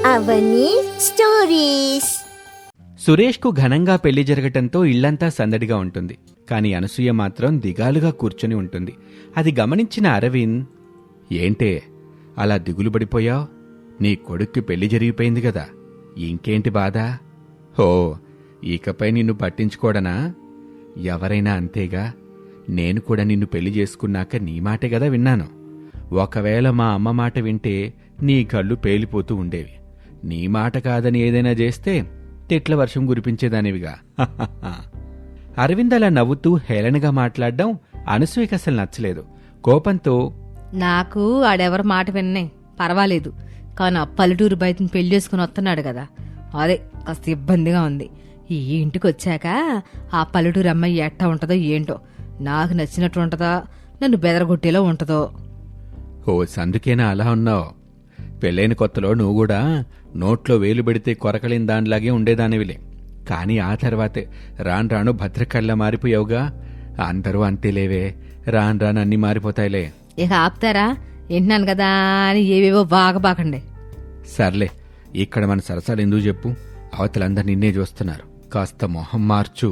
అవని stories. సురేష్కు ఘనంగా పెళ్లి జరగటంతో ఇల్లంతా సందడిగా ఉంటుంది. కాని అనసూయ మాత్రం దిగాలుగా కూర్చొని ఉంటుంది. అది గమనించిన అరవింద్, ఏంటే అలా దిగులు పడిపోయావు? నీ కొడుక్కి పెళ్లి జరిగిపోయింది కదా, ఇంకేంటి బాధ? హో, ఇకపై నిన్ను పట్టించుకోడనా? ఎవరైనా అంతేగా. నేను కూడా నిన్ను పెళ్లి చేసుకున్నాక నీ మాటే కదా విన్నాను. ఒకవేళ మా అమ్మ మాట వింటే నీ కళ్ళు పేలిపోతూ ఉండేవి. నీ మాట కాదని ఏదైనా చేస్తే తిట్ల వర్షం కురిపించేదానివిగా. అరవింద్ అలా నవ్వుతూ హేళనగా మాట్లాడడం అనసూయకి అసలు నచ్చలేదు. కోపంతో, నాకు ఆడెవరి మాట విన్నే పర్వాలేదు, కానీ ఆ పల్లెటూరు బయటని పెళ్లి చేసుకుని వస్తున్నాడు కదా, అదే కాస్త ఇబ్బందిగా ఉంది. ఈ ఇంటికి వచ్చాక ఆ పల్లెటూరు అమ్మాయి ఎట్టా ఉంటుందో ఏంటో, నాకు నచ్చినట్టు ఉంటుందా, నన్ను బెదరగొట్టేలా ఉంటుందో. ఓ సందుకేనా అలా ఉన్నావు? పెళ్ళైన కొత్తలో నువ్వు కూడా నోట్లో వేలు పెడితే కొరకలేని దానిలాగే ఉండేదానివిలే. కాని ఆ తర్వాతే రాను రాను భద్రకల్లా మారిపోయావుగా. అందరూ అంతేలేవే, రాను రాను అన్నీ మారిపోతాయిలే. ఇక ఆపుతారా? వింటున్నాను కదా అని ఏవేవో బాగబాకండి. సర్లే, ఇక్కడ మన సరసాలు ఎందుకు చెప్పు. అవతలందరూ నిన్నే చూస్తున్నారు. కాస్త మొహం మార్చు.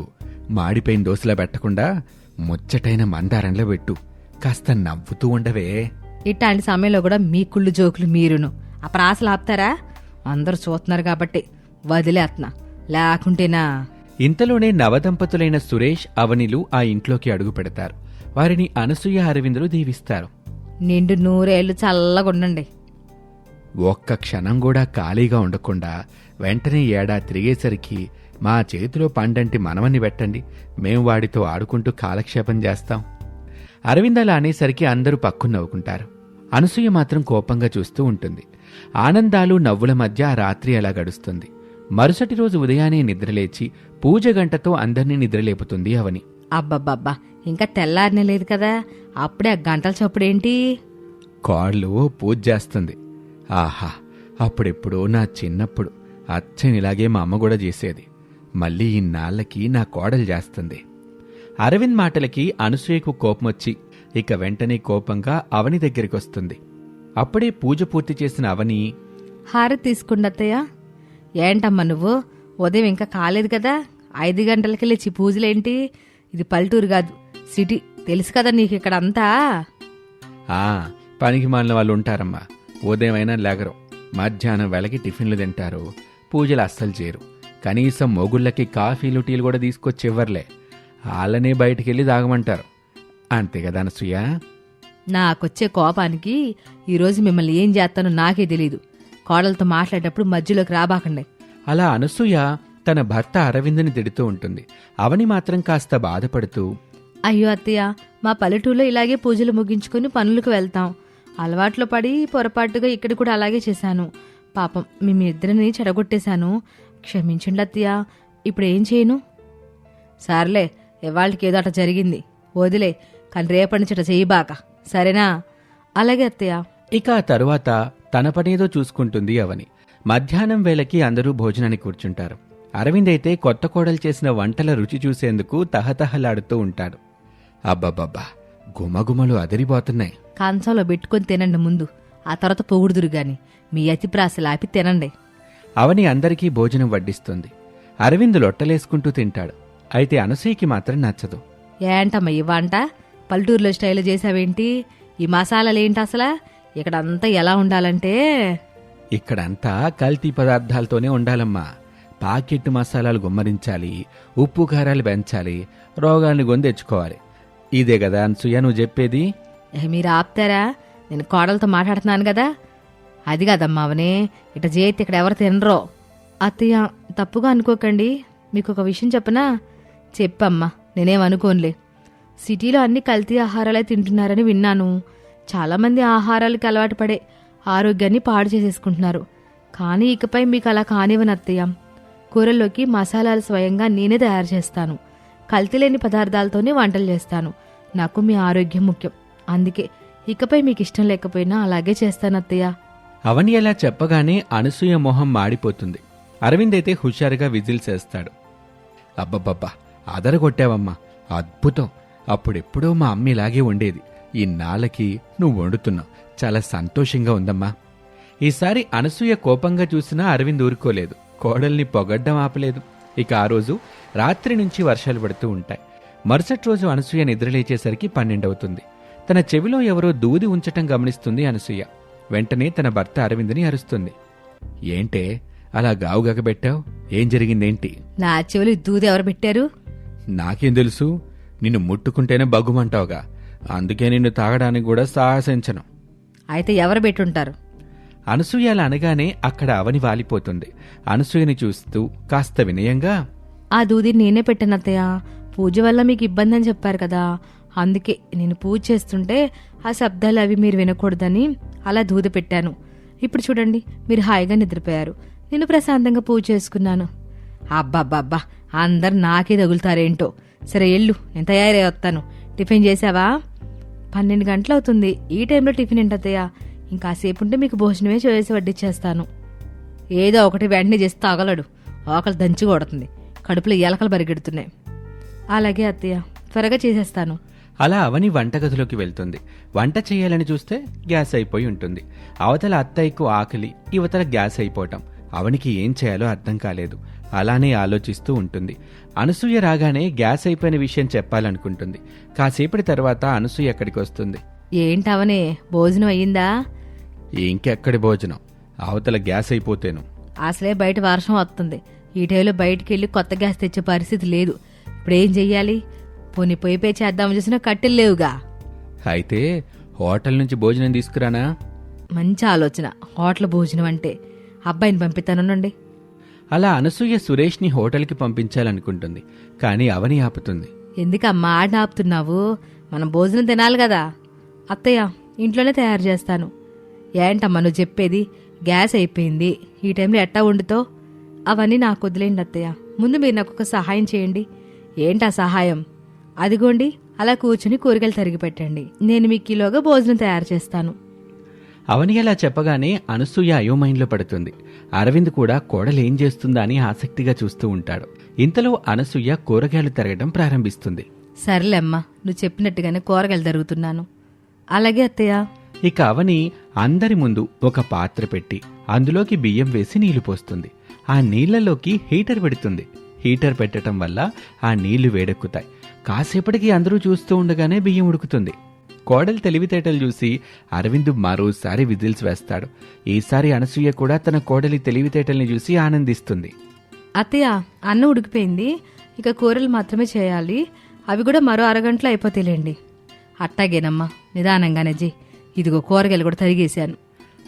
మాడిపోయిన దోశలా పెట్టకుండా ముచ్చటైన మందారంలో పెట్టు. కాస్త నవ్వుతూ ఉండవే. ఇట్లాంటి సమయంలో కూడా మీ కుళ్ళు జోకులు మీరును ఆ ప్రాసలు ఆపుతారా? అందరూ చూస్తున్నారు కాబట్టి వదిలేస్తున్నా, లేకుంటేనా. ఇంతలోనే నవదంపతులైన సురేష్, అవనిలు ఆ ఇంట్లోకి అడుగు పెడతారు. వారిని అనసూయ, అరవిందులు దీవిస్తారు. నిండు నూరేళ్లు చల్లగుండండి. ఒక్క క్షణం కూడా ఖాళీగా ఉండకుండా వెంటనే ఏడా తిరిగేసరికి మా చేతిలో పండంటి మనవన్ని పెట్టండి, మేం వాడితో ఆడుకుంటూ కాలక్షేపం చేస్తాం. అరవింద్ అలా అనేసరికి అందరూ పక్కు నవ్వుకుంటారు. అనసూయ మాత్రం కోపంగా చూస్తూ ఉంటుంది. ఆనందాలు నవ్వుల మధ్య ఆ రాత్రి అలా గడుస్తుంది. మరుసటి రోజు ఉదయాన్నే నిద్రలేచి పూజ గంటతో అందర్నీ నిద్రలేపుతుంది అవని. అబ్బబ్బబ్బా, ఇంకా తెల్లారనే లేదు కదా, అప్పుడే ఆ గంటల చప్పుడేంటి? కాళ్ళు పూజ చేస్తుంది. ఆహా, అప్పుడెప్పుడో నా చిన్నప్పుడు అచ్చనిలాగే మా అమ్మ కూడా చేసేది. మళ్ళీ ఇన్నాళ్లకి నా కోడలు చేస్తుంది. అరవింద్ మాటలకి అనసూయకు కోపమొచ్చి ఇక వెంటనే కోపంగా అవని దగ్గరికొస్తుంది. అప్పుడే పూజ పూర్తి చేసిన అవని, హారతి తీసుకుండి అత్తయ్య. ఏంటమ్మా నువ్వు, ఉదయం ఇంకా కాలేదు కదా, 5 గంటలకి లేచి పూజలేంటి? ఇది పల్లెటూరు కాదు, సిటీ, తెలుసు కదా నీకు ఇక్కడ అంతా. పనికి మాలిన వాళ్ళు ఉంటారమ్మా. ఉదయం అయినా లేగరు, మధ్యాహ్నం వేళకి టిఫిన్లు తింటారు, పూజలు అస్సలు చేయరు. కనీసం మొగుళ్ళకి కాఫీలు టీలు కూడా తీసుకొచ్చి ఇవ్వర్లే. వాళ్ళనే బయటికెళ్ళి తాగమంటారు. అంతే కదా అనసూయ? నాకొచ్చే కోపానికి ఈరోజు మిమ్మల్ని ఏం చేస్తానో నాకే తెలీదు. కోడలతో మాట్లాడేటప్పుడు మధ్యలోకి రాబాకండి. అలా అనసూయ తన భర్త అరవింద్ని తిడుతూ ఉంటుంది. అవని మాత్రం కాస్త బాధపడుతూ, అయ్యో అత్తయ్య, మా పల్లెటూరులో ఇలాగే పూజలు ముగించుకుని పనులకు వెళ్తాం. అలవాట్లో పడి పొరపాటుగా ఇక్కడ కూడా అలాగే చేశాను. పాపం మీ ఇద్దరిని చెడగొట్టేశాను, క్షమించండి అత్తయ్య. ఇప్పుడు ఏం చేయను? సర్లే, ఇవాళకి ఏదో అట జరిగింది, వదిలే. కానీ రేపటి నుంచి అట చేయబాక, సరేనా? అలాగే అత్తయ్య. ఇక ఆ తరువాత తన పనేదో చూసుకుంటుంది అవని. మధ్యాహ్నం వేళకి అందరూ భోజనానికి కూర్చుంటారు. అరవింద్ అయితే కొత్త కోడలు చేసిన వంటల రుచి చూసేందుకు తహతహలాడుతూ ఉంటాడు. అబ్బబ్బబ్బా, గుమగుమలు అదిరిపోతున్నాయి. కంచంలో పెట్టుకుని తినండి ముందు, ఆ తర్వాత పొగుడుదురు గాని. మీ అతి ప్రాసలాపి తినండి. అవని అందరికీ భోజనం వడ్డిస్తుంది. అరవింద్ లొట్టలేసుకుంటూ తింటాడు. అయితే అనసూయకి మాత్రం నచ్చదు. ఏంటమ్మా ఈ వంట, పల్లెటూరులో స్టైల్ చేసావేంటి? ఈ మసాలాలేంటి అసలా? ఇక్కడంతా ఎలా ఉండాలంటే, ఇక్కడంతా కల్తీ పదార్థాలతోనే ఉండాలమ్మా. పాకెట్ మసాలాలు గుమ్మరించాలి, ఉప్పు కారాలు పెంచాలి, రోగాల్ని గొందెచ్చుకోవాలి. ఇదే కదా అనసూయ నువ్వు చెప్పేది? మీరు ఆపుతారా? నేను కోడలతో మాట్లాడుతున్నాను కదా. అది కాదమ్మా అవనే, ఇట చేతి ఇక్కడ ఎవరు తినరో. అత్తయ్య తప్పుగా అనుకోకండి, మీకు ఒక విషయం చెప్పనా? చెప్పమ్మా, నేనేమనుకోనులే. సిటీలో అన్ని కల్తీ ఆహారాలే తింటున్నారని విన్నాను. చాలామంది ఆహారాలకి అలవాటు పడే ఆరోగ్యాన్ని పాడు చేసేసుకుంటున్నారు. కానీ ఇకపై మీకు అలా కానివ్వను అత్తయ్య. కూరల్లోకి మసాలాలు స్వయంగా నేనే తయారు చేస్తాను. కల్తీ లేని పదార్థాలతోనే వంటలు చేస్తాను. నాకు మీ ఆరోగ్యం ముఖ్యం, అందుకే ఇకపై మీకు ఇష్టం లేకపోయినా అలాగే చేస్తాను అత్తయ్య. అవని అలా చెప్పగానే అనసూయ మొహం మాడిపోతుంది. అరవింద్ అయితే హుషారుగా విజిల్స్ వేస్తాడు. అబ్బబ్బబ్బా, అదరగొట్టావమ్మా, అద్భుతం. అప్పుడెప్పుడో మా అమ్మ ఇలాగే వండేది, ఇన్నాళ్ళకి నువ్వు వండుతున్నావు, చాలా సంతోషంగా ఉందమ్మా. ఈసారి అనసూయ కోపంగా చూసినా అరవింద్ ఊరుకోలేదు. కోడల్ని పొగడ్డం ఆపలేదు. ఇక ఆ రోజు రాత్రి నుంచి వర్షాలు పడుతూ ఉంటాయి. మరుసటి రోజు అనసూయ నిద్రలేచేసరికి 12 అవుతుంది. తన చెవిలో ఎవరో దూది ఉంచటం గమనిస్తుంది అనసూయ. వెంటనే తన భర్త అరవింద్ని అరుస్తుంది. ఏంటే అలా గావుగకబెట్టావు? ఏం జరిగిందేంటి? నా చెవులు దూది ఎవరు పెట్టారు? నాకేం తెలుసు? నిన్ను ముట్టుకుంటేనే బగ్గుమంటావుగా, అందుకే నిన్ను తాగడానికి కూడా సాహసించను. అయితే ఎవరు పెట్టుంటారు? అనసూయ అలా అనగానే అక్కడ అవని వాలిపోతుంది. అనసూయని చూస్తూ కాస్త వినయంగా, ఆ దూది నేనే పెట్టాను అత్తయ్య. పూజ వల్ల మీకు ఇబ్బంది అని చెప్పారు కదా, అందుకే నేను పూజ చేస్తుంటే ఆ శబ్దాలు అవి మీరు వినకూడదని అలా దూది పెట్టాను. ఇప్పుడు చూడండి, మీరు హాయిగా నిద్రపోయారు, నేను ప్రశాంతంగా పూజ చేసుకున్నాను. అబ్బాబ్బాబ్బా, అందరు నాకే తగులుతారేంటో. సరే ఎళ్ళు, నేను తయారై వస్తాను. టిఫిన్ చేసావా? 12 గంటలు అవుతుంది. ఈ టైంలో టిఫిన్ ఏంటత్తయ్య? ఇంకాసేపు ఉంటే మీకు భోజనమే చేసి వడ్డిచ్చేస్తాను. ఏదో ఒకటి వెంటనే చేసి తాగలడు, ఆకలి దంచి కొడుతుంది, కడుపులో ఎలకలు పరిగెడుతున్నాయి. అలాగే అత్తయ్య, త్వరగా చేసేస్తాను. అలా అవని వంటగదిలోకి వెళ్తుంది. వంట చేయాలని చూస్తే గ్యాస్ అయిపోయి ఉంటుంది. అవతల అత్తయ్యకు ఆకలి, యువతల గ్యాస్ అయిపోవటం. అవనికి ఏం చేయాలో అర్థం కాలేదు. అలానే ఆలోచిస్తూ ఉంటుంది. అనసూయ రాగానే గ్యాస్ అయిపోయిన విషయం చెప్పాలనుకుంటుంది. కాసేపటి తర్వాత అనసూయ అక్కడికి వస్తుంది. ఏంటవనే, భోజనం అయ్యిందా? ఇంకెక్కడి భోజనం, అవతల గ్యాస్ అయిపోతేను. అసలే బయట వర్షం వస్తుంది. ఈ టైంలో బయటికి వెళ్ళి కొత్త గ్యాస్ తెచ్చే పరిస్థితి లేదు. ఇప్పుడేం చెయ్యాలి? పోనీ పొయ్యిపై చేద్దామని చూసినా కట్టెలు లేవుగా. అయితే హోటల్ నుంచి భోజనం తీసుకురానా? మంచి ఆలోచన, హోటల్ భోజనం అంటే. అబ్బాయిని పంపిస్తానుండండి. అలా అనసూయ సురేష్ని హోటల్కి పంపించాలనుకుంటుంది. కానీ అవని ఆపుతుంది. ఎందుకమ్మా ఆడిని ఆపుతున్నావు? మనం భోజనం తినాలి కదా. అత్తయ్య, ఇంట్లోనే తయారు చేస్తాను. ఏంటమ్మా నువ్వు చెప్పేది? గ్యాస్ అయిపోయింది, ఈ టైంలో ఎట్టా వండుతో? అవన్నీ నాకు వదిలేండి అత్తయ్య. ముందు మీరు నాకు ఒక సహాయం చేయండి. ఏంటా సహాయం? అదిగోండి, అలా కూర్చుని కూరగాయలు తరిగి పెట్టండి, నేను మీకు ఈలోగా భోజనం తయారు చేస్తాను. అవని అలా చెప్పగానే అనసూయ అయోమయంలో పడుతుంది. అరవింద్ కూడా కోడలేం చేస్తుందా అని ఆసక్తిగా చూస్తూ ఉంటాడు. ఇంతలో అనసూయ కూరగాయలు తరగడం ప్రారంభిస్తుంది. సర్లేమ్మా, నువ్వు చెప్పినట్టుగానే కూరగాయలు తరుగుతున్నాను. అలాగే అత్తయ్య. ఇక అవని అందరి ముందు ఒక పాత్ర పెట్టి అందులోకి బియ్యం వేసి నీళ్లు పోస్తుంది. ఆ నీళ్లలోకి హీటర్ పెడుతుంది. హీటర్ పెట్టడం వల్ల ఆ నీళ్లు వేడెక్కుతాయి. కాసేపటికి అందరూ చూస్తూ ఉండగానే బియ్యం ఉడుకుతుంది. కోడలు తెలివితేటలు చూసి అరవింద్ మరోసారి విజిల్స్ వేస్తాడు. ఈసారి అనసూయ కూడా తన కోడలి తెలివితేటల్ని చూసి ఆనందిస్తుంది. అత్తయ్య, అన్నం ఉడికిపోయింది, ఇక కూరలు మాత్రమే చేయాలి. అవి కూడా మరో అరగంటలో అయిపోతేలేండి. అట్టాగేనమ్మా, నిదానంగానే జీ. ఇదిగో కూరగాయలు కూడా తరిగేశాను.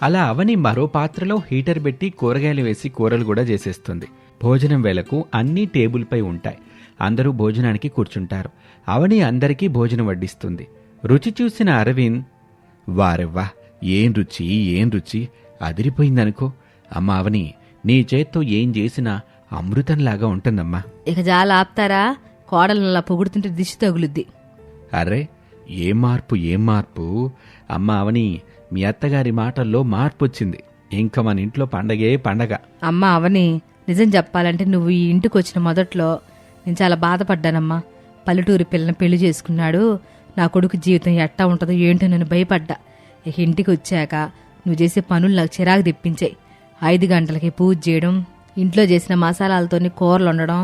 అలా అవని మరో పాత్రలో హీటర్ పెట్టి కూరగాయలు వేసి కూరలు కూడా చేసేస్తుంది. భోజనం వేళకు అన్నీ టేబుల్పై ఉంటాయి. అందరూ భోజనానికి కూర్చుంటారు. అవని అందరికీ భోజనం వడ్డిస్తుంది. రుచి చూసిన అరవింద్, వారెవ్వా, ఏం రుచి, ఏం రుచి, అదిరిపోయిందనుకో. అమ్మా అవని, నీ చేత్తో ఏం చేసినా అమృతంలాగా ఉంటుందమ్మా. ఇక చాలా ఆపుతారా? కోడలలా పొగుడుతుంటే దిష్టి తగులుద్ది. అర్రే, ఏం మార్పు, ఏం మార్పు! అమ్మా అవని, మీ అత్తగారి మాటల్లో మార్పు వచ్చింది. ఇంకా మన ఇంట్లో పండగే పండగ. అమ్మా అవని, నిజం చెప్పాలంటే నువ్వు ఈ ఇంటికి వచ్చిన మొదట్లో నేను చాలా బాధపడ్డానమ్మా. పల్లెటూరి పిల్లని పెళ్లి చేసుకున్నాడు, నా కొడుకు జీవితం ఎట్టా ఉంటుందో ఏంటో నేను భయపడ్డా. ఇక ఇంటికి వచ్చాక నువ్వు చేసే పనులు నాకు చిరాకు తెప్పించాయి. 5 గంటలకి పూజ చేయడం, ఇంట్లో చేసిన మసాలాలతోని కూరలు వండడం,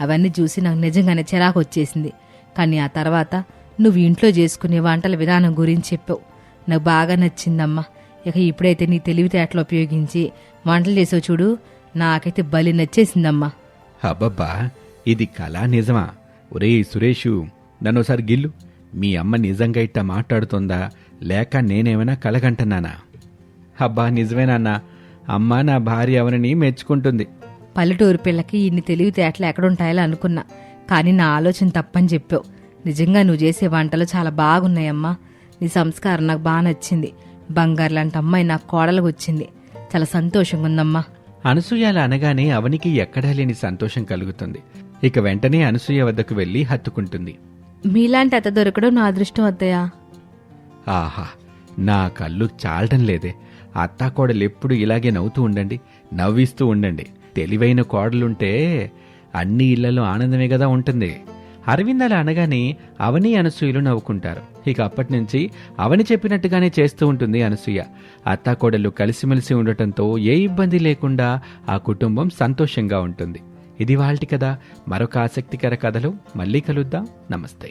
అవన్నీ చూసి నాకు నిజంగానే చిరాకు వచ్చేసింది. కానీ ఆ తర్వాత నువ్వు ఇంట్లో చేసుకునే వంటల విధానం గురించి చెప్పావు, నాకు బాగా నచ్చిందమ్మా. ఇక ఇప్పుడైతే నీ తెలివితేటలు ఉపయోగించి వంటలు చేసావు చూడు, నాకైతే బలి నచ్చేసిందమ్మా. అబ్బబ్బా, ఇది కళా నిజమా? ఒరే సురేషు, నన్నోసారి గిల్లు. మీ అమ్మ నిజంగా ఇట్టా మాట్లాడుతుందా, లేక నేనేమైనా కలగంటున్నానా? అబ్బా నిజమేనన్నా, అమ్మ నా భార్య అవనని మెచ్చుకుంటుంది. పల్లెటూరు పిల్లకి ఇన్ని తెలివితేటలు ఎక్కడుంటాయో అనుకున్నా, కానీ నా ఆలోచన తప్పని చెప్పావు. నిజంగా నువ్వు చేసే వంటలు చాలా బాగున్నాయమ్మా. నీ సంస్కారం నాకు బాగా నచ్చింది. బంగారు లాంటి అమ్మాయి నాకు కోడలకు వచ్చింది. చాలా సంతోషంగా ఉందమ్మా. అనసూయ అలా అనగానే అవనికి ఎక్కడా లేని సంతోషం కలుగుతుంది. ఇక వెంటనే అనసూయ వద్దకు వెళ్లి హత్తుకుంటుంది. మీలాంటి అత్త దొరకడం నా అదృష్టం అత్తయ్యా. ఆహా, నా కళ్ళు చాలటం లేదే. అత్తా కోడలు ఎప్పుడు ఇలాగే నవ్వుతూ ఉండండి, నవ్విస్తూ ఉండండి. తెలివైన కోడలుంటే అన్ని ఇళ్లలో ఆనందమే కదా ఉంటుంది. అరవింద్ అలా అనగానే అవని అనసూయలు నవ్వుకుంటారు. ఇక అప్పటి నుంచి అవని చెప్పినట్టుగానే చేస్తూ ఉంటుంది అనసూయ. అత్తాకోడళ్ళు కలిసిమెలిసి ఉండటంతో ఏ ఇబ్బంది లేకుండా ఆ కుటుంబం సంతోషంగా ఉంటుంది. ఇది వాళ్ళటి కథ. మరొక ఆసక్తికర కథలో మళ్ళీ కలుద్దాం. నమస్తే.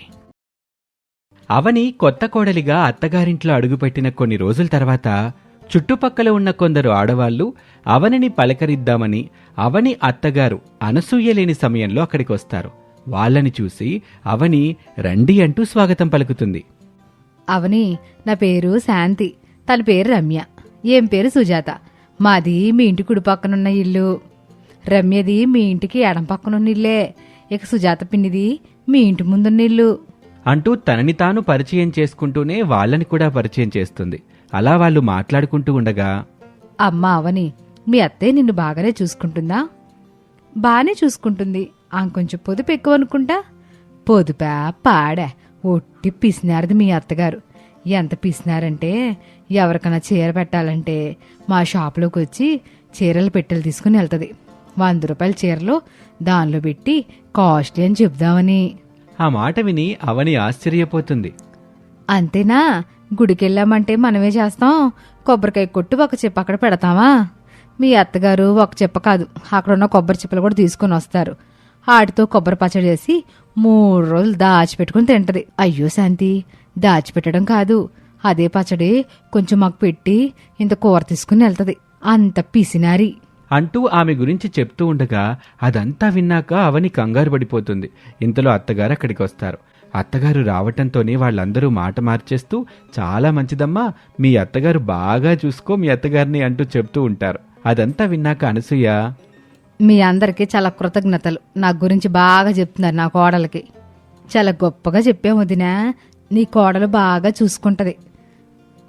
అవని కొత్త కోడలిగా అత్తగారింట్లో అడుగుపెట్టిన కొన్ని రోజుల తర్వాత చుట్టుపక్కల ఉన్న కొందరు ఆడవాళ్లు అవనిని పలకరిద్దామని అవని అత్తగారు అనసూయ లేని సమయంలో అక్కడికి వస్తారు. వాళ్ళని చూసి అవని రండి అంటూ స్వాగతం పలుకుతుంది. అవని, నా పేరు శాంతి, తన పేరు రమ్య, ఏం పేరు సుజాత. మాది మీ ఇంటి కుడి పక్కనున్న ఇల్లు, రమ్యది మీ ఇంటికి ఎడం పక్కనున్న ఇల్లే, ఇక సుజాత పిన్నిది మీ ఇంటి ముందున్న ఇల్లు అంటూ తనని తాను పరిచయం చేసుకుంటూనే వాళ్ళని కూడా పరిచయం చేస్తుంది. అలా వాళ్ళు మాట్లాడుకుంటూ ఉండగా, అమ్మా అవని, మీ అత్తయ్య నిన్ను బాగానే చూసుకుంటుందా? బానే చూసుకుంటుంది. ఆమె కొంచెం పొదుపు ఎక్కువ అనుకుంటా. పొదుపా పాడా, ఒట్టి పిసినారది మీ అత్తగారు. ఎంత పిసినారంటే ఎవరికైనా చీర పెట్టాలంటే మా షాపులోకి వచ్చి చీరల పెట్టెలు తీసుకుని వెళ్తుంది. 100 రూపాయల చీరలు దానిలో పెట్టి కాస్ట్లీ అని చెప్దామని. ఆ మాట విని అవని ఆశ్చర్యపోతుంది. అంతేనా? గుడికెళ్ళామంటే మనమే చేస్తాం. కొబ్బరికాయ కొట్టు ఒక చెప్ప అక్కడ పెడతామా? మీ అత్తగారు ఒక చెప్ప కాదు, అక్కడున్న కొబ్బరి చిప్పలు కూడా తీసుకుని వస్తారు. వాటితో కొబ్బరి పచ్చడి చేసి 3 రోజులు దాచిపెట్టుకుని తింటది. అయ్యో శాంతి, దాచిపెట్టడం కాదు, అదే పచ్చడి కొంచెం మాకు పెట్టి ఇంత కూర తీసుకుని వెళ్తది. అంత పిసినారి అంటూ ఆమె గురించి చెప్తూ ఉండగా అదంతా విన్నాక అవని కంగారు పడిపోతుంది. ఇంతలో అత్తగారు అక్కడికి వస్తారు. అత్తగారు రావటంతోనే వాళ్ళందరూ మాట మార్చేస్తూ, చాలా మంచిదమ్మా, మీ అత్తగారు బాగా చూసుకో మీ అత్తగారిని అంటూ చెప్తూ ఉంటారు. అదంతా విన్నాక అనసూయ, మీ అందరికీ చాలా కృతజ్ఞతలు. నా గురించి బాగా చెప్తున్నారు. నా కోడలకి చాలా గొప్పగా చెప్పాము వదినా. నీ కోడలు బాగా చూసుకుంటది.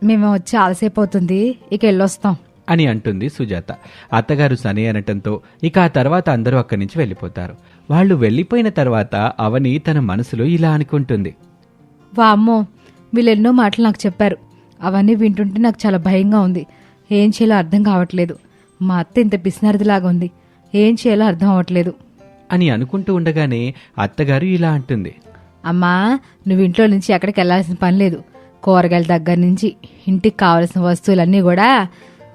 మేము వచ్చి ఆలసేపు అవుతుంది, ఇక వెళ్ళొస్తాం అని అంటుంది సుజాత. అత్తగారు సనే అనటంతో ఇక ఆ తర్వాత అందరూ అక్కడి నుంచి వెళ్ళిపోతారు. వాళ్ళు వెళ్ళిపోయిన తర్వాత అవని తన మనసులో ఇలా అనుకుంటుంది. వామ్మో, వీళ్ళెన్నో మాటలు నాకు చెప్పారు. అవన్నీ వింటుంటే నాకు చాలా భయంగా ఉంది. ఏం చేయాలో అర్థం కావట్లేదు. మా అత్త ఇంత పిసినారిదిలాగా ఉంది. ఏం చేయాలో అర్థం అవ్వట్లేదు అని అనుకుంటూ ఉండగానే అత్తగారు ఇలా అంటుంది. అమ్మా, నువ్వు ఇంట్లో నుంచి ఎక్కడికి వెళ్లాల్సిన పని లేదు. కూరగాయల దగ్గర నుంచి ఇంటికి కావలసిన వస్తువులన్నీ కూడా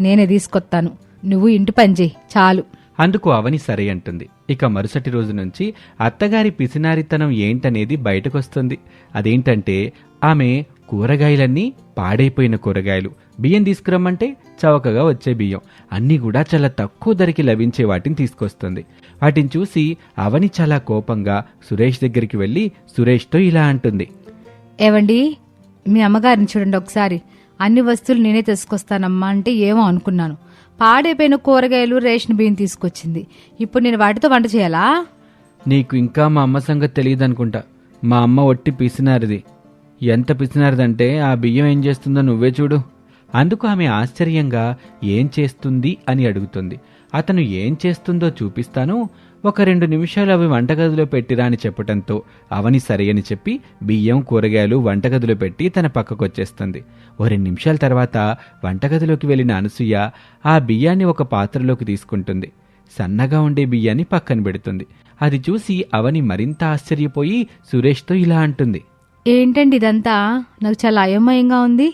నేనే తీసుకొస్తాను. నువ్వు ఇంటి పని చేయి చాలు. అందుకు అవని సరే అంటుంది. ఇక మరుసటి రోజు నుంచి అత్తగారి పిసినారితనం ఏంటనేది బయటకొస్తుంది. అదేంటంటే ఆమె కూరగాయలన్నీ పాడైపోయిన కూరగాయలు, బియ్యం తీసుకురమ్మంటే చవకగా వచ్చే బియ్యం అన్నీ కూడా చాలా తక్కువ ధరకి లభించే వాటిని తీసుకొస్తుంది. వాటిని చూసి అవని చాలా కోపంగా సురేష్ దగ్గరికి వెళ్ళి సురేష్తో ఇలా అంటుంది. ఏవండి, మీ అమ్మగారిని చూడండి ఒకసారి. అన్ని వస్తువులు నేనే తీసుకొస్తానమ్మా అంటే ఏమో అనుకున్నాను. పాడైపోయిన కూరగాయలు, రేషన్ బియ్యం తీసుకొచ్చింది. ఇప్పుడు నేను వాటితో వంట చేయాలా? నీకు ఇంకా మా అమ్మ సంగతి తెలియదనుకుంటా. మా అమ్మ ఒట్టి పిసినారిది. ఎంత పిసినారిదంటే ఆ బియ్యం ఏం చేస్తుందో నువ్వే చూడు. అందుకు ఆమె ఆశ్చర్యంగా ఏం చేస్తుంది అని అడుగుతుంది. అతను ఏం చేస్తుందో చూపిస్తాను, ఒక 2 నిమిషాలు అవి వంటగదిలో పెట్టిరా అని చెప్పటంతో అవని సరే అని చెప్పి బియ్యం, కూరగాయలు వంటగదిలో పెట్టి తన పక్కకొచ్చేస్తుంది. ఓ 2 నిమిషాల తర్వాత వంటగదిలోకి వెళ్ళిన అనసూయ ఆ బియ్యాన్ని ఒక పాత్రలోకి తీసుకుంటుంది. సన్నగా ఉండే బియ్యాన్ని పక్కన పెడుతుంది. అది చూసి అవని మరింత ఆశ్చర్యపోయి సురేష్తో ఇలా అంటుంది. ఏంటండి ఇదంతా? నాకు చాలా అయోమయంగా ఉంది.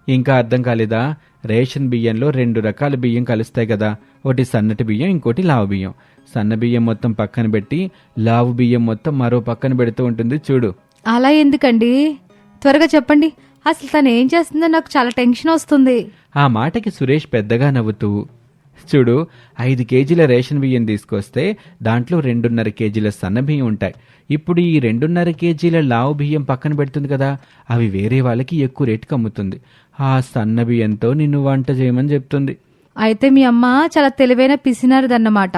ఇంకా అర్థం కాలేదా? రేషన్ బియ్యంలో 2 రకాల బియ్యం కలుస్తాయి కదా, ఒకటి సన్నటి బియ్యం, ఇంకోటి లావు బియ్యం. సన్న బియ్యం మొత్తం పక్కన పెట్టి లావు బియ్యం మొత్తం మరో పక్కన పెడుతూ ఉంటుంది చూడు. అలా ఎందుకండి? త్వరగా చెప్పండి. అసలు తను ఏం చేస్తుందో నాకు చాలా టెన్షన్ వస్తుంది. ఆ మాటకి సురేష్ పెద్దగా నవ్వుతూ, చూడు, 5 కేజీల రేషన్ బియ్యం తీసుకొస్తే దాంట్లో 2.5 కేజీల సన్న బియ్యం ఉంటాయి. ఇప్పుడు ఈ 2.5 కేజీల లావు బియ్యం పక్కన పెడుతుంది కదా, అవి వేరే వాళ్ళకి ఎక్కువ రేటుకి అమ్ముతుంది. ఆ సన్న బియ్యంతో నిన్ను వంట చేయమని చెప్తుంది. అయితే మీ అమ్మ చాలా తెలివైన పిసినారిదన్నమాట.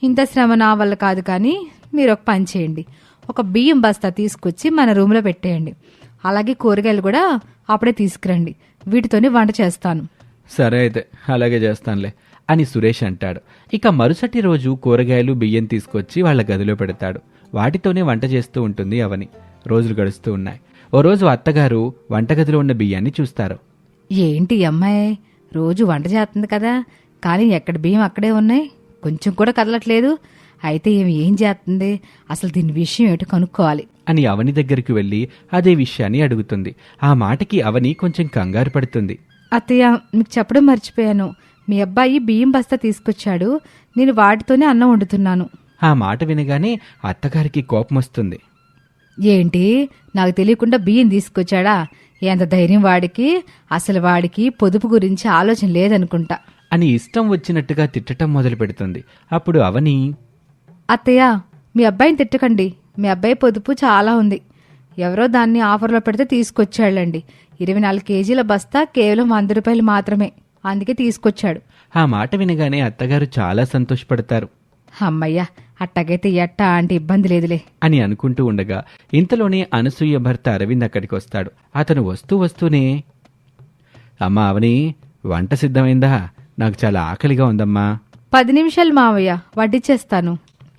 ఇంత శ్రమ నా వల్ల కాదు. కానీ మీరు ఒక పని చేయండి, ఒక బియ్యం బస్తా తీసుకొచ్చి మన రూమ్లో పెట్టేయండి. అలాగే కూరగాయలు కూడా అప్పుడే తీసుకురండి. వీటితోనే వంట చేస్తాను. సరే అయితే అలాగే చేస్తానులే అని సురేష్ అంటాడు. ఇక మరుసటి రోజు కూరగాయలు, బియ్యం తీసుకొచ్చి వాళ్ళ గదిలో పెడతాడు. వాటితోనే వంట చేస్తూ ఉంటుంది అవని. రోజులు గడుస్తూ ఉన్నాయి. ఓ రోజు అత్తగారు వంటగదిలో ఉన్న బియ్యాన్ని చూస్తారు. ఏంటి అమ్మాయి రోజు వంట చేస్తుంది కదా, కానీ ఎక్కడ బియ్యం అక్కడే ఉన్నాయి, కొంచెం కూడా కదలట్లేదు. అయితే ఏం చేస్తుంది, అసలు దీని విషయం ఏంటో కనుక్కోవాలి అని అవని దగ్గరికి వెళ్ళి అదే విషయాన్ని అడుగుతుంది. ఆ మాటకి అవని కొంచెం కంగారు పడుతుంది. అత్తయ్య, మీకు చెప్పడం మర్చిపోయాను. మీ అబ్బాయి బియ్యం బస్తా తీసుకొచ్చాడు. నేను వాటితోనే అన్నం వండుతున్నాను. ఆ మాట వినగానే అత్తగారికి కోపం వస్తుంది. ఏంటి, నాకు తెలియకుండా బియ్యం తీసుకొచ్చాడా? ఎంత ధైర్యం వాడికి! అసలు వాడికి పొదుపు గురించి ఆలోచన లేదనుకుంటా అని ఇష్టం వచ్చినట్టుగా తిట్టటం మొదలు పెడుతుంది. అప్పుడు అవని, అత్తయ్య, మీ అబ్బాయిని తిట్టకండి. మీ అబ్బాయి పొదుపు చాలా ఉంది. ఎవరో దాన్ని ఆఫర్లో పెడితే తీసుకొచ్చాళ్ళండి. 24 కేజీల బస్తా కేవలం 100 రూపాయలు మాత్రమే. అందుకే తీసుకొచ్చాడు. ఆ మాట వినగానే అత్తగారు చాలా సంతోషపడతారు. అమ్మయ్య, అట్టగైతే ఎట్టా అంటే ఇబ్బంది లేదులే అని అనుకుంటూ ఉండగా ఇంతలోనే అనసూయ భర్త అరవింద్ అక్కడికి వస్తాడు. అతను వస్తూనే, అమ్మా అవని, వంట సిద్ధమైందా? నాకు చాలా ఆకలిగా ఉందమ్మా. 10 నిమిషాలు మావయ్య, వడ్డిచ్చేస్తాను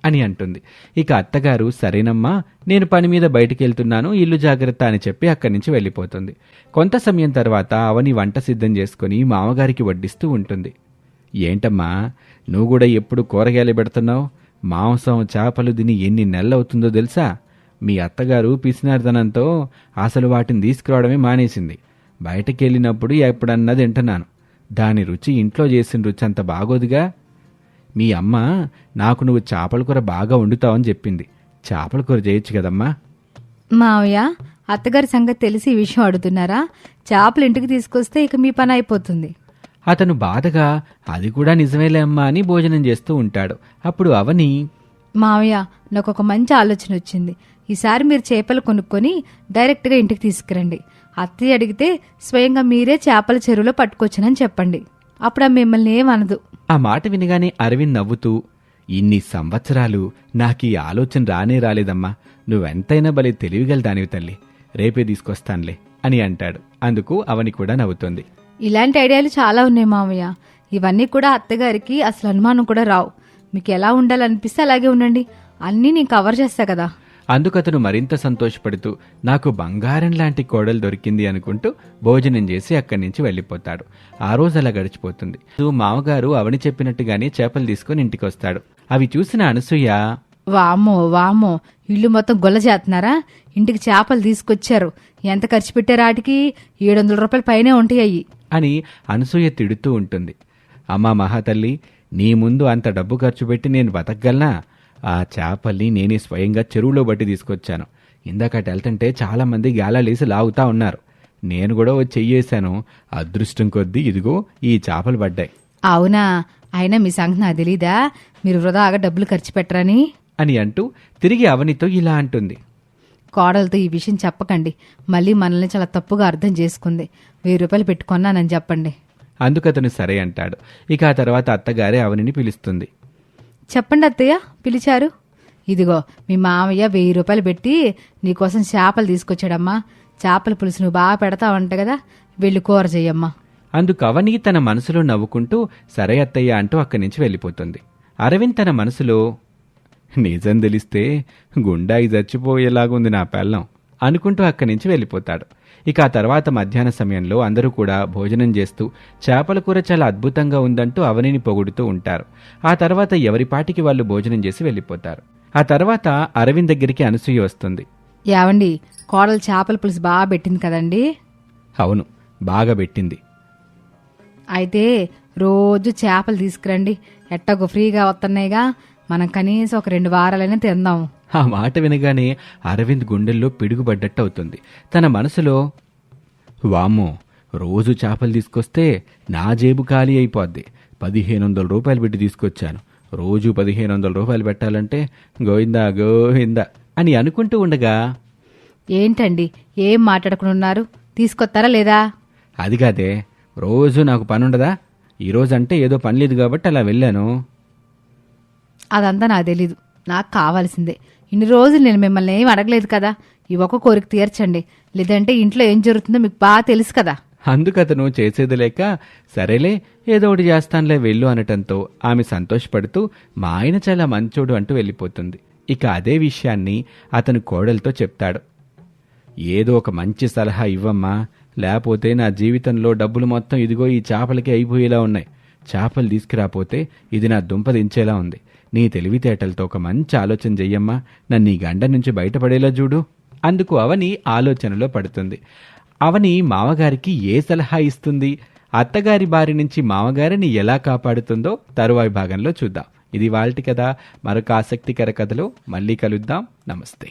అని అంటుంది. ఇక అత్తగారు, సరేనమ్మా, నేను పని మీద బయటికెళ్తున్నాను, ఇల్లు జాగ్రత్త అని చెప్పి అక్కడి నుంచి వెళ్ళిపోతుంది. కొంత సమయం తర్వాత అవని వంట సిద్ధం చేసుకుని మామగారికి వడ్డిస్తూ ఉంటుంది. ఏంటమ్మా, నువ్వు కూడా ఎప్పుడు కూరగాయలు పెడుతున్నావు? మాంసం చేపలు తిని ఎన్ని నెలలవుతుందో తెలుసా? మీ అత్తగారు పిసినార్దనంతో అసలు వాటిని తీసుకురావడమే మానేసింది. బయటకెళ్ళినప్పుడు ఎప్పుడన్నా తింటున్నాను. దాని రుచి ఇంట్లో చేసిన రుచి అంత బాగోదుగా. మీ అమ్మ నాకు నువ్వు చేపల కూర బాగా వండుతావని చెప్పింది. చేపల కూర చేయొచ్చు కదమ్మా. మావయ్య, అత్తగారి సంగతి తెలిసి ఈ విషయం అడుగుతున్నారా? చేపలు ఇంటికి తీసుకొస్తే ఇక మీ పని అయిపోతుంది. అతను బాధగా, అది కూడా నిజమేలే అమ్మా అని భోజనం చేస్తూ ఉంటాడు. అప్పుడు అవని, మావయ్య, నాకు ఒక మంచి ఆలోచన వచ్చింది. ఈసారి మీరు చేపలు కొనుక్కొని డైరెక్ట్గా ఇంటికి తీసుకురండి. అత్తయ్య అడిగితే స్వయంగా మీరే చేపల చెరువులో పట్టుకొచ్చానని చెప్పండి. అప్పుడు మిమ్మల్ని ఏమనదు. ఆ మాట వినగానే అరవింద్ నవ్వుతూ, ఇన్ని సంవత్సరాలు నాకు ఈ ఆలోచన రానే రాలేదమ్మా. నువ్వెంతైనా భలే తెలివిగల దానివి తల్లి. రేపే తీసుకొస్తానులే అని అంటాడు. అందుకు అవని కూడా నవ్వుతుంది. ఇలాంటి ఐడియాలు చాలా ఉన్నాయి మావయ్య. ఇవన్నీ కూడా అత్తగారికి అసలు అనుమానం కూడా రావు. మీకు ఎలా ఉండాలనిపిస్తే అలాగే ఉండండి. అన్నీ నేను కవర్ చేస్తా కదా. అందుకతను మరింత సంతోషపడుతూ, నాకు బంగారం లాంటి కోడలు దొరికింది అనుకుంటూ భోజనం చేసి అక్కడి నుంచి వెళ్ళిపోతాడు. ఆ రోజు అలా గడిచిపోతుంది. మామగారు అవని చెప్పినట్టుగానే చేపలు తీసుకుని ఇంటికి వస్తాడు. అవి చూసిన అనసూయ, వామ్మో వామ్మో, ఇల్లు మొత్తం గొల్ల చేస్తున్నారా? ఇంటికి చేపలు తీసుకొచ్చారు. ఎంత ఖర్చు పెట్టారు? వాటికి 700 రూపాయల పైనే ఉంటాయి అని అనసూయ తిడుతూ ఉంటుంది. అమ్మా మహాతల్లి, నీ ముందు అంత డబ్బు ఖర్చు పెట్టి నేను బతకగలనా? ఆ చేపల్ని నేనే స్వయంగా చెరువులో బట్టి తీసుకొచ్చాను. ఇందాకటి వెళ్తుంటే చాలా మంది గాలాలేసి లాగుతా ఉన్నారు. నేను కూడా వచ్చి చెయ్యేశాను. అదృష్టం కొద్దీ ఇదిగో ఈ చేపలు పడ్డాయి. అవునా? అయినా మీ సంగతి నాకు తెలీదా? మీరు వృధాగా డబ్బులు ఖర్చు పెట్టరని అని అంటూ తిరిగి అవనితో ఇలా అంటుంది. కోడలతో ఈ విషయం చెప్పకండి. మళ్ళీ మనల్ని చాలా తప్పుగా అర్థం చేసుకుంది. 1000 రూపాయలు పెట్టుకున్నానని చెప్పండి. అందుకతను సరే అంటాడు. ఇక ఆ తర్వాత అత్తగారే అవనిని పిలుస్తుంది. చెప్పండి అత్తయ్య, పిలిచారు. ఇదిగో మీ మామయ్య 1000 రూపాయలు పెట్టి నీకోసం చేపలు తీసుకొచ్చాడమ్మా. చేపల పులుసు నువ్వు బాగా పెడతావంట కదా, వెళ్ళి కూర చెయ్యమ్మా. అందుకు అవని తన మనసులో నవ్వుకుంటూ సరే అత్తయ్య అంటూ అక్కడి నుంచి వెళ్ళిపోతుంది. అరవింద్ తన మనసులో, నిజం తెలిస్తే గుండాయి చచ్చిపోయేలాగుంది నా పెళ్ళం అనుకుంటూ అక్కడి నుంచి వెళ్ళిపోతాడు. ఇక ఆ తర్వాత మధ్యాహ్న సమయంలో అందరూ కూడా భోజనం చేస్తూ చేపల కూర చాలా అద్భుతంగా ఉందంటూ అవనిని పొగుడుతూ ఉంటారు. ఆ తర్వాత ఎవరిపాటికి వాళ్ళు భోజనం చేసి వెళ్ళిపోతారు. ఆ తర్వాత అరవింద్ దగ్గరికి అనసూయ వస్తుంది. ఏవండి, కోడలు చేపల పులుసు బాగా పెట్టింది కదండి? అవును, బాగా పెట్టింది. అయితే రోజు చేపలు తీసుకురండి. ఎట్టగో ఫ్రీగా వస్తున్నాయిగా, మనం కనీసం ఒక 2 వారాలైనా తిందాం. ఆ మాట వినగానే అరవింద్ గుండెల్లో పిడుగుపడ్డట్టు అవుతుంది. తన మనసులో, వామ్మో, రోజు చేపలు తీసుకొస్తే నా జేబు ఖాళీ అయిపోద్ది. 1500 రూపాయలు పెట్టి తీసుకొచ్చాను. రోజు 1500 రూపాయలు పెట్టాలంటే గోయిందా గోయిందా అని అనుకుంటూ ఉండగా, ఏంటండి ఏం మాట్లాడకుండా తీసుకొస్తారా లేదా? అది కాదే, రోజు నాకు పనుండదా? ఈరోజంటే ఏదో పని లేదు కాబట్టి అలా వెళ్ళాను. అదంతా నాకు తెలీదు. నాకు కావాల్సిందే. ఇన్ని రోజులు నేను మిమ్మల్ని ఏం అడగలేదు కదా. ఈ ఒక్క కోరిక తీర్చండి, లేదంటే ఇంట్లో ఏం జరుగుతుందో మీకు బాగా తెలుసు కదా. అందుకతను చేసేది లేక, సరేలే ఏదో ఒకటి చేస్తానులే వెళ్ళు అనటంతో ఆమె సంతోషపడుతూ మా ఆయన చాలా మంచోడు అంటూ వెళ్ళిపోతుంది. ఇక అదే విషయాన్ని అతను కోడలతో చెప్తాడు. ఏదో ఒక మంచి సలహా ఇవ్వమ్మా, లేకపోతే నా జీవితంలో డబ్బులు మొత్తం ఇదిగో ఈ చేపలకి అయిపోయేలా ఉన్నాయి. చేపలు తీసుకురాపోతే ఇది నా దుంప దించేలా ఉంది. నీ తెలివితేటలతో ఒక మంచి ఆలోచన చెయ్యమ్మా, నన్ను ఈ గండ నుంచి బయటపడేలా చూడు అందుకు అవని ఆలోచనలో పడుతుంది. అవని మామగారికి ఏ సలహా ఇస్తుంది, అత్తగారి బారి నుంచి మామగారిని ఎలా కాపాడుతుందో తరువాయి భాగంలో చూద్దాం. ఇది వాల్టి కథ. మరొక ఆసక్తికర కథలో మళ్ళీ కలుద్దాం. నమస్తే.